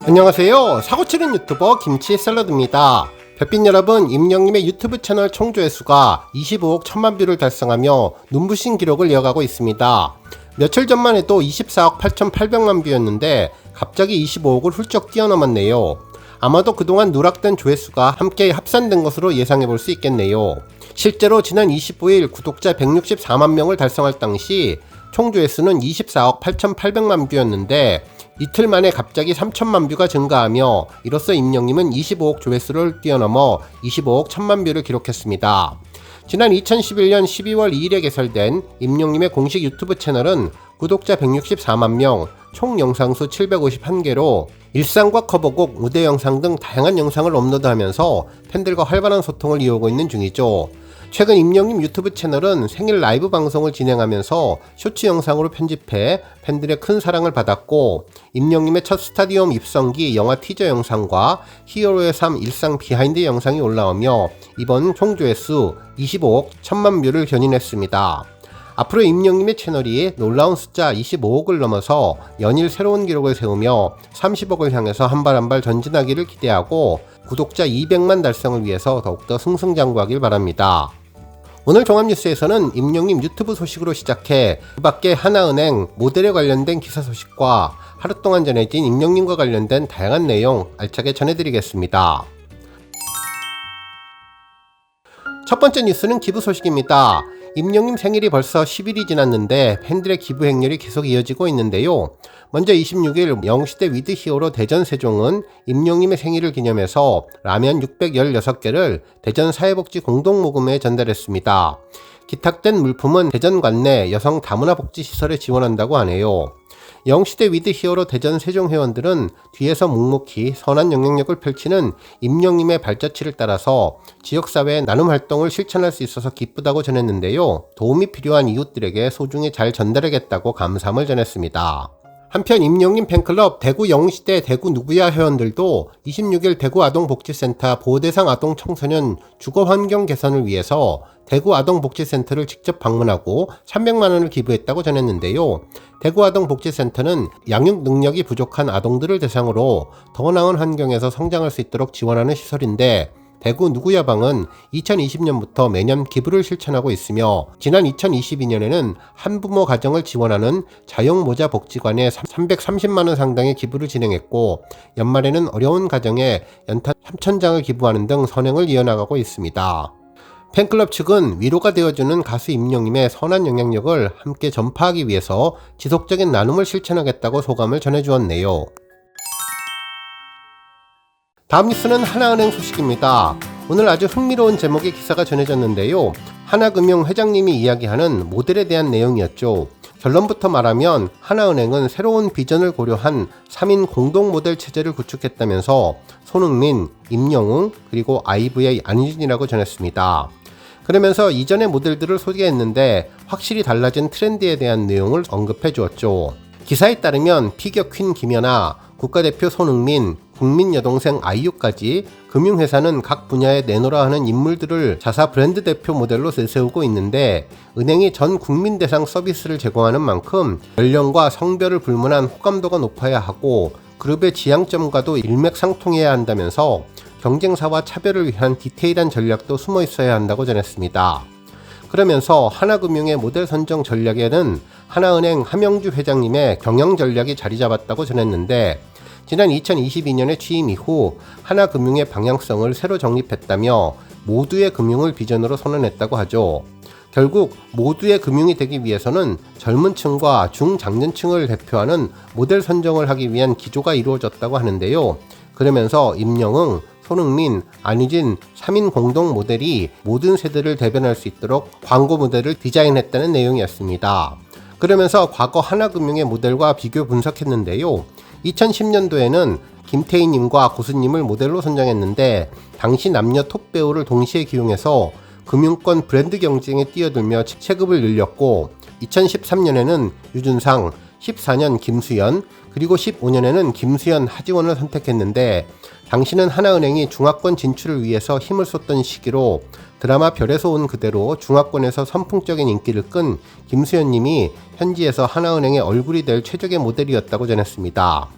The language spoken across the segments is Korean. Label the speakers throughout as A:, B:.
A: 안녕하세요. 사고치는 유튜버 김치샐러드입니다. 별빛 여러분, 임영님의 유튜브 채널 총 조회수가 25억 1000만 뷰를 달성하며 눈부신 기록을 이어가고 있습니다. 며칠 전만 해도 24억 8800만 뷰였는데 갑자기 25억을 훌쩍 뛰어넘었네요. 아마도 그동안 누락된 조회수가 함께 합산된 것으로 예상해볼 수 있겠네요. 실제로 지난 25일 구독자 164만 명을 달성할 당시 총 조회수는 24억 8800만 뷰였는데 이틀 만에 갑자기 3000만 뷰가 증가하며 이로써 임영님은 25억 조회수를 뛰어넘어 25억 1000만 뷰를 기록했습니다. 지난 2011년 12월 2일에 개설된 임영님의 공식 유튜브 채널은 구독자 164만 명, 총 영상수 751개로 일상과 커버곡, 무대 영상 등 다양한 영상을 업로드하면서 팬들과 활발한 소통을 이어오고 있는 중이죠. 최근 임영님 유튜브 채널은 생일 라이브 방송을 진행하면서 쇼츠 영상으로 편집해 팬들의 큰 사랑을 받았고, 임영님의 첫 스타디움 입성기 영화 티저 영상과 히어로의 삶 일상 비하인드 영상이 올라오며 이번 총 조회수 25억 1000만 뷰를 견인했습니다. 앞으로 임영님의 채널이 놀라운 숫자 25억을 넘어서 연일 새로운 기록을 세우며 30억을 향해서 한 발 한 발 전진하기를 기대하고 구독자 200만 달성을 위해서 더욱더 승승장구하길 바랍니다. 오늘 종합뉴스에서는 임영님 유튜브 소식으로 시작해 그 밖에 하나은행 모델에 관련된 기사 소식과 하루 동안 전해진 임영님과 관련된 다양한 내용 알차게 전해드리겠습니다. 첫 번째 뉴스는 기부 소식입니다. 임영님 생일이 벌써 10일이 지났는데 팬들의 기부 행렬이 계속 이어지고 있는데요. 먼저 26일 영시대 위드 히어로 대전 세종은 임영님의 생일을 기념해서 라면 616개를 대전 사회복지 공동모금회에 전달했습니다. 기탁된 물품은 대전 관내 여성 다문화 복지시설에 지원한다고 하네요. 영시대 위드 히어로 대전 세종 회원들은 뒤에서 묵묵히 선한 영향력을 펼치는 임영님의 발자취를 따라서 지역사회의 나눔 활동을 실천할 수 있어서 기쁘다고 전했는데요. 도움이 필요한 이웃들에게 소중히 잘 전달하겠다고 감사함을 전했습니다. 한편 임영님 팬클럽 대구 영시대 대구 누구야 회원들도 26일 대구 아동복지센터 보호대상 아동 청소년 주거환경 개선을 위해서 대구 아동복지센터를 직접 방문하고 300만원을 기부했다고 전했는데요. 대구 아동복지센터는 양육 능력이 부족한 아동들을 대상으로 더 나은 환경에서 성장할 수 있도록 지원하는 시설인데, 대구 누구야방은 2020년부터 매년 기부를 실천하고 있으며 지난 2022년에는 한부모 가정을 지원하는 자영모자 복지관에 330만원 상당의 기부를 진행했고, 연말에는 어려운 가정에 연탄 3000장을 기부하는 등 선행을 이어나가고 있습니다. 팬클럽 측은 위로가 되어주는 가수 임영님의 선한 영향력을 함께 전파하기 위해서 지속적인 나눔을 실천하겠다고 소감을 전해주었네요. 다음 뉴스는 하나은행 소식입니다. 오늘 아주 흥미로운 제목의 기사가 전해졌는데요. 하나금융 회장님이 이야기하는 모델에 대한 내용이었죠. 결론부터 말하면 하나은행은 새로운 비전을 고려한 3인 공동 모델 체제를 구축했다면서 손흥민, 임영웅, 그리고 IV의 안유진이라고 전했습니다. 그러면서 이전의 모델들을 소개했는데 확실히 달라진 트렌드에 대한 내용을 언급해 주었죠. 기사에 따르면 피겨 퀸 김연아, 국가대표 손흥민, 국민 여동생 아이유까지 금융회사는 각 분야에 내놓으라 하는 인물들을 자사 브랜드 대표 모델로 내세우고 있는데, 은행이 전 국민 대상 서비스를 제공하는 만큼 연령과 성별을 불문한 호감도가 높아야 하고 그룹의 지향점과도 일맥상통해야 한다면서 경쟁사와 차별을 위한 디테일한 전략도 숨어 있어야 한다고 전했습니다. 그러면서 하나금융의 모델 선정 전략에는 하나은행 함영주 회장님의 경영 전략이 자리 잡았다고 전했는데, 지난 2022년에 취임 이후 하나금융의 방향성을 새로 정립했다며 모두의 금융을 비전으로 선언했다고 하죠. 결국 모두의 금융이 되기 위해서는 젊은 층과 중장년층을 대표하는 모델 선정을 하기 위한 기조가 이루어졌다고 하는데요. 그러면서 임영웅, 손흥민, 안유진 3인 공동 모델이 모든 세대를 대변할 수 있도록 광고 모델을 디자인했다는 내용이었습니다. 그러면서 과거 하나금융의 모델과 비교 분석했는데요. 2010년도에는 김태희님과 고수님을 모델로 선정했는데 당시 남녀 톱 배우를 동시에 기용해서 금융권 브랜드 경쟁에 뛰어들며 체급을 늘렸고, 2013년에는 유준상, 14년 김수현, 그리고 15년에는 김수현, 하지원을 선택했는데, 당시는 하나은행이 중화권 진출을 위해서 힘을 쏟던 시기로 드라마 별에서 온 그대로 중화권에서 선풍적인 인기를 끈 김수현님이 현지에서 하나은행의 얼굴이 될 최적의 모델이었다고 전했습니다.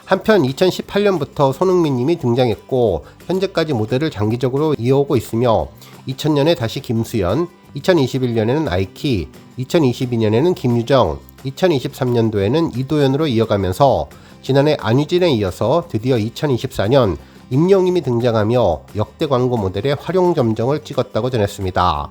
A: 한편 2018년부터 손흥민님이 등장했고 현재까지 모델을 장기적으로 이어오고 있으며 2000년에 다시 김수현, 2021년에는 아이키, 2022년에는 김유정, 2023년도에는 이도현으로 이어가면서 지난해 안유진에 이어서 드디어 2024년 임영임이 등장하며 역대 광고 모델의 활용점정을 찍었다고 전했습니다.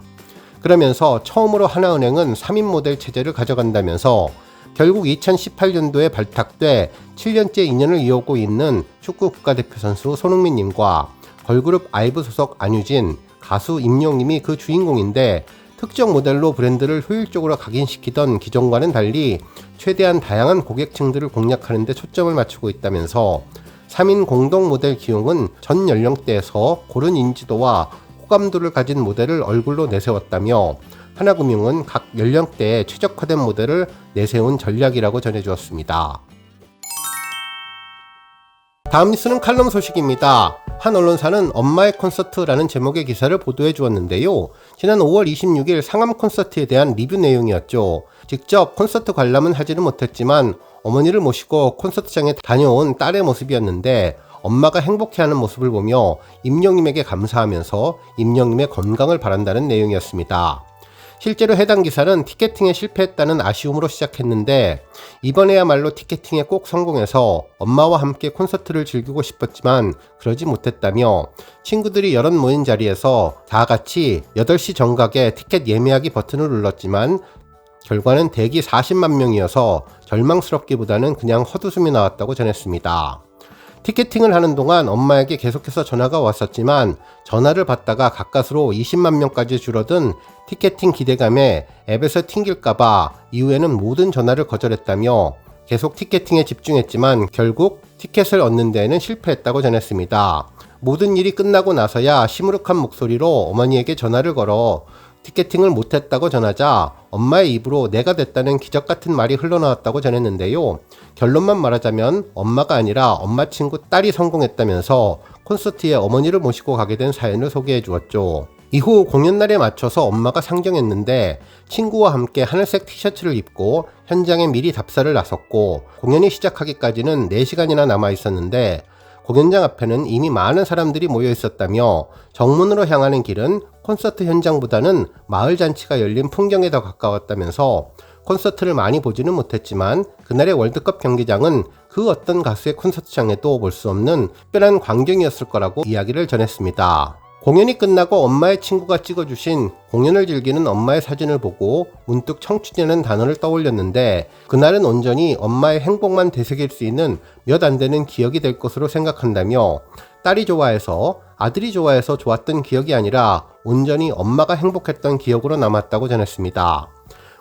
A: 그러면서 처음으로 하나은행은 3인 모델 체제를 가져간다면서 결국 2018년도에 발탁돼 7년째 인연을 이어오고 있는 축구 국가대표 선수 손흥민님과 걸그룹 아이브 소속 안유진, 가수 임영임이 그 주인공인데 특정 모델로 브랜드를 효율적으로 각인시키던 기존과는 달리 최대한 다양한 고객층들을 공략하는 데 초점을 맞추고 있다면서 3인 공동 모델 기용은 전 연령대에서 고른 인지도와 호감도를 가진 모델을 얼굴로 내세웠다며 하나금융은 각 연령대에 최적화된 모델을 내세운 전략이라고 전해주었습니다. 다음 뉴스는 칼럼 소식입니다. 한 언론사는 엄마의 콘서트라는 제목의 기사를 보도해 주었는데요. 지난 5월 26일 상암 콘서트에 대한 리뷰 내용이었죠. 직접 콘서트 관람은 하지는 못했지만 어머니를 모시고 콘서트장에 다녀온 딸의 모습이었는데 엄마가 행복해하는 모습을 보며 임영임에게 감사하면서 임영임의 건강을 바란다는 내용이었습니다. 실제로 해당 기사는 티켓팅에 실패했다는 아쉬움으로 시작했는데 이번에야말로 티켓팅에 꼭 성공해서 엄마와 함께 콘서트를 즐기고 싶었지만 그러지 못했다며 친구들이 여럿 모인 자리에서 다 같이 8시 정각에 티켓 예매하기 버튼을 눌렀지만 결과는 대기 40만 명이어서 절망스럽기보다는 그냥 헛웃음이 나왔다고 전했습니다. 티켓팅을 하는 동안 엄마에게 계속해서 전화가 왔었지만 전화를 받다가 가까스로 20만 명까지 줄어든 티켓팅 기대감에 앱에서 튕길까봐 이후에는 모든 전화를 거절했다며 계속 티켓팅에 집중했지만 결국 티켓을 얻는 데에는 실패했다고 전했습니다. 모든 일이 끝나고 나서야 시무룩한 목소리로 어머니에게 전화를 걸어 티켓팅을 못했다고 전하자 엄마의 입으로 내가 됐다는 기적같은 말이 흘러나왔다고 전했는데요. 결론만 말하자면 엄마가 아니라 엄마 친구 딸이 성공했다면서 콘서트에 어머니를 모시고 가게 된 사연을 소개해 주었죠. 이후 공연날에 맞춰서 엄마가 상정했는데 친구와 함께 하늘색 티셔츠를 입고 현장에 미리 답사를 나섰고 공연이 시작하기까지는 4시간이나 남아 있었는데 공연장 앞에는 이미 많은 사람들이 모여 있었다며 정문으로 향하는 길은 콘서트 현장보다는 마을 잔치가 열린 풍경에 더 가까웠다면서 콘서트를 많이 보지는 못했지만 그날의 월드컵 경기장은 그 어떤 가수의 콘서트장에도 볼 수 없는 특별한 광경이었을 거라고 이야기를 전했습니다. 공연이 끝나고 엄마의 친구가 찍어주신 공연을 즐기는 엄마의 사진을 보고 문득 청춘이라는 단어를 떠올렸는데 그날은 온전히 엄마의 행복만 되새길 수 있는 몇 안 되는 기억이 될 것으로 생각한다며 딸이 좋아해서 아들이 좋아해서 좋았던 기억이 아니라 온전히 엄마가 행복했던 기억으로 남았다고 전했습니다.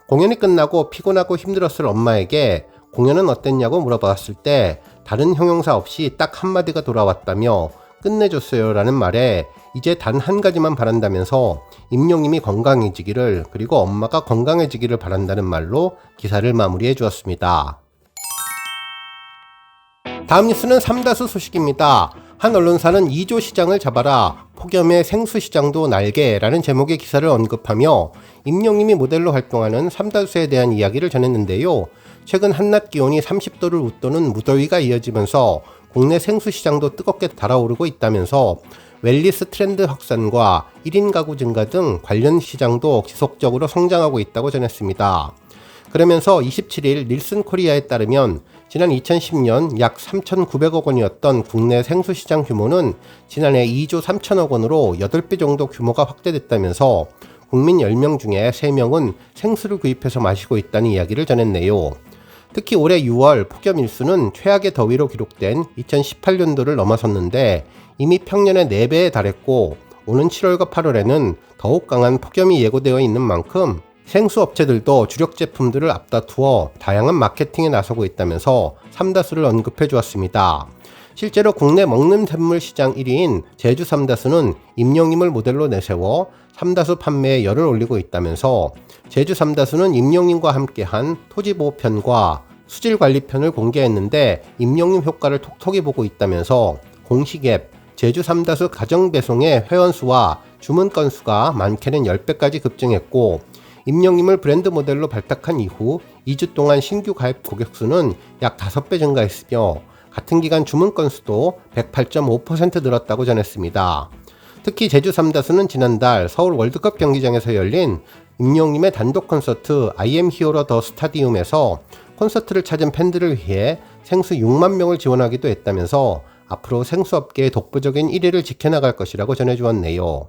A: 공연이 끝나고 피곤하고 힘들었을 엄마에게 공연은 어땠냐고 물어봤을 때 다른 형용사 없이 딱 한마디가 돌아왔다며 끝내줬어요 라는 말에 이제 단 한 가지만 바란다면서 임영임이 건강해지기를 그리고 엄마가 건강해지기를 바란다는 말로 기사를 마무리해 주었습니다. 다음 뉴스는 삼다수 소식입니다. 한 언론사는 2조 시장을 잡아라 폭염의 생수 시장도 날개라는 제목의 기사를 언급하며 임영임이 모델로 활동하는 삼다수에 대한 이야기를 전했는데요. 최근 한낮 기온이 30도를 웃도는 무더위가 이어지면서 국내 생수 시장도 뜨겁게 달아오르고 있다면서 웰니스 트렌드 확산과 1인 가구 증가 등 관련 시장도 지속적으로 성장하고 있다고 전했습니다. 그러면서 27일 닐슨 코리아에 따르면 지난 2010년 약 3,900억 원이었던 국내 생수 시장 규모는 지난해 2조 3천억 원으로 8배 정도 규모가 확대됐다면서 국민 10명 중에 3명은 생수를 구입해서 마시고 있다는 이야기를 전했네요. 특히 올해 6월 폭염 일수는 최악의 더위로 기록된 2018년도를 넘어섰는데 이미 평년의 4배에 달했고 오는 7월과 8월에는 더욱 강한 폭염이 예고되어 있는 만큼 생수 업체들도 주력 제품들을 앞다투어 다양한 마케팅에 나서고 있다면서 삼다수를 언급해 주었습니다. 실제로 국내 먹는 샘물 시장 1위인 제주 삼다수는 임영임을 모델로 내세워 삼다수 판매에 열을 올리고 있다면서 제주 삼다수는 임영임과 함께한 토지보호편과 수질관리편을 공개했는데 임영임 효과를 톡톡히 보고 있다면서 공식 앱 제주 삼다수 가정배송의 회원수와 주문 건수가 많게는 10배까지 급증했고 임영임을 브랜드 모델로 발탁한 이후 2주 동안 신규 가입 고객 수는 약 5배 증가했으며 같은 기간 주문 건수도 108.5% 늘었다고 전했습니다. 특히 제주 삼다수는 지난달 서울 월드컵 경기장에서 열린 임영웅님의 단독 콘서트 I am Hero the Stadium에서 콘서트를 찾은 팬들을 위해 생수 6만 명을 지원하기도 했다면서 앞으로 생수업계의 독보적인 1위를 지켜나갈 것이라고 전해주었네요.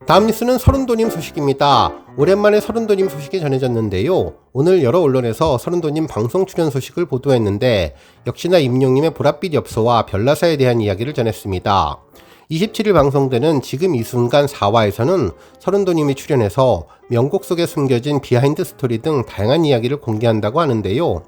A: 다음 뉴스는 서른도님 소식입니다. 오랜만에 서른도님 소식이 전해졌는데요. 오늘 여러 언론에서 서른도님 방송 출연 소식을 보도했는데 역시나 임영웅님의 보랏빛 엽서와 별나사에 대한 이야기를 전했습니다. 27일 방송되는 지금 이 순간 4화에서는 서른도님이 출연해서 명곡 속에 숨겨진 비하인드 스토리 등 다양한 이야기를 공개한다고 하는데요.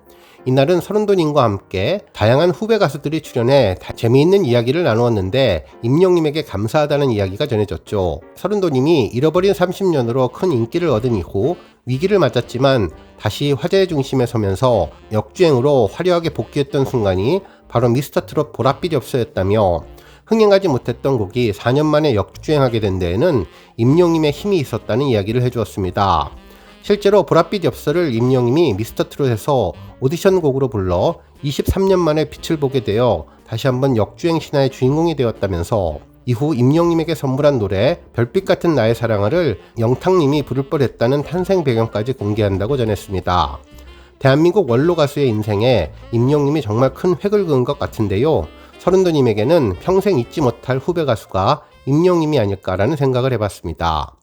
A: 이날은 서른도님과 함께 다양한 후배 가수들이 출연해 재미있는 이야기를 나누었는데 임영웅님에게 감사하다는 이야기가 전해졌죠. 서른도님이 잃어버린 30년으로 큰 인기를 얻은 이후 위기를 맞았지만 다시 화제의 중심에 서면서 역주행으로 화려하게 복귀했던 순간이 바로 미스터트롯 보랏빛 엽서였다며 흥행하지 못했던 곡이 4년 만에 역주행하게 된 데에는 임영웅님의 힘이 있었다는 이야기를 해주었습니다. 실제로 보랏빛 엽서를 임영웅님이 미스터트롯에서 오디션 곡으로 불러 23년 만에 빛을 보게 되어 다시 한번 역주행 신화의 주인공이 되었다면서 이후 임영웅님에게 선물한 노래 별빛 같은 나의 사랑을 영탁님이 부를 뻔했다는 탄생 배경까지 공개한다고 전했습니다. 대한민국 원로 가수의 인생에 임영웅님이 정말 큰 획을 그은 것 같은데요. 서른도님에게는 평생 잊지 못할 후배 가수가 임영웅님이 아닐까라는 생각을 해봤습니다.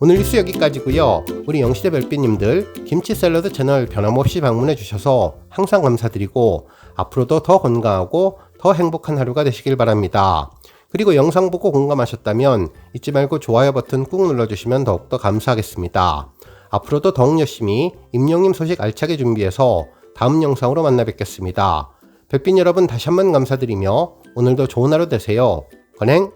A: 오늘 뉴스 여기까지고요. 우리 영시대 별빛님들 김치 샐러드 채널 변함없이 방문해 주셔서 항상 감사드리고 앞으로도 더 건강하고 더 행복한 하루가 되시길 바랍니다. 그리고 영상 보고 공감하셨다면 잊지 말고 좋아요 버튼 꾹 눌러주시면 더욱더 감사하겠습니다. 앞으로도 더욱 열심히 임영웅님 소식 알차게 준비해서 다음 영상으로 만나 뵙겠습니다. 별빛 여러분 다시 한번 감사드리며 오늘도 좋은 하루 되세요. 건행!